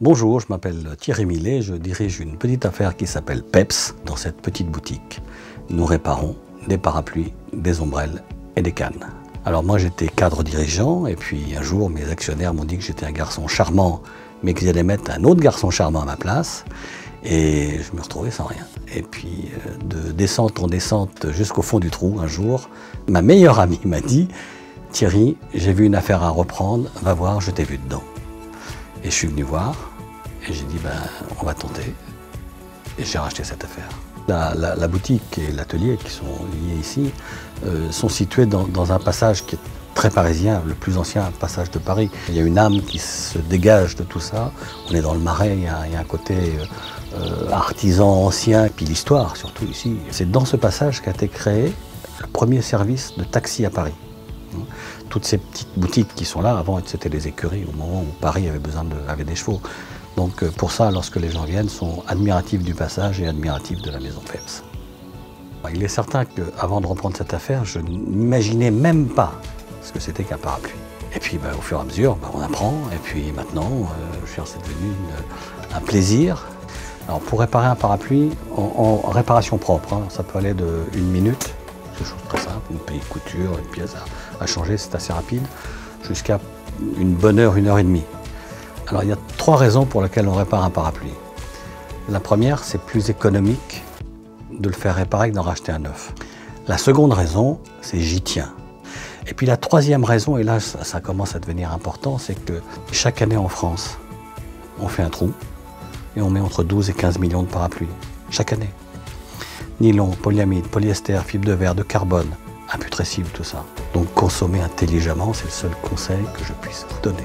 Bonjour, je m'appelle Thierry Millet, je dirige une petite affaire qui s'appelle Peps. Dans cette petite boutique, nous réparons des parapluies, des ombrelles et des cannes. Alors moi j'étais cadre dirigeant et puis un jour mes actionnaires m'ont dit que j'étais un garçon charmant mais qu'ils allaient mettre un autre garçon charmant à ma place et je me retrouvais sans rien. Et puis de descente en descente jusqu'au fond du trou un jour, ma meilleure amie m'a dit « Thierry, j'ai vu une affaire à reprendre, va voir, je t'ai vu dedans ». Et je suis venu voir et j'ai dit on va tenter et j'ai racheté cette affaire. La boutique et l'atelier qui sont liés ici sont situés dans un passage qui est très parisien, le plus ancien passage de Paris. Il y a une âme qui se dégage de tout ça. On est dans le Marais, il y a un côté artisan ancien, et puis l'histoire surtout ici. C'est dans ce passage qu'a été créé le premier service de taxi à Paris. Toutes ces petites boutiques qui sont là, avant c'était des écuries au moment où Paris avait des chevaux. Donc pour ça, lorsque les gens viennent, sont admiratifs du passage et admiratifs de la maison Peps. Il est certain qu'avant de reprendre cette affaire, je n'imaginais même pas ce que c'était qu'un parapluie. Et puis au fur et à mesure, on apprend, et puis maintenant, c'est devenu un plaisir. Alors pour réparer un parapluie, en réparation propre, ça peut aller de 1 minute, c'est chose très simple, une petite couture, une pièce à changer, c'est assez rapide, jusqu'à une bonne heure, 1h30. Alors il y a 3 raisons pour lesquelles on répare un parapluie. La première, c'est plus économique de le faire réparer que d'en racheter un neuf. La seconde raison, c'est j'y tiens. Et puis la troisième raison, et là ça commence à devenir important, c'est que chaque année en France, on fait un trou et on met entre 12 et 15 millions de parapluies. Chaque année. Nylon, polyamide, polyester, fibre de verre, de carbone, imputrescible, tout ça. Donc consommer intelligemment, c'est le seul conseil que je puisse vous donner.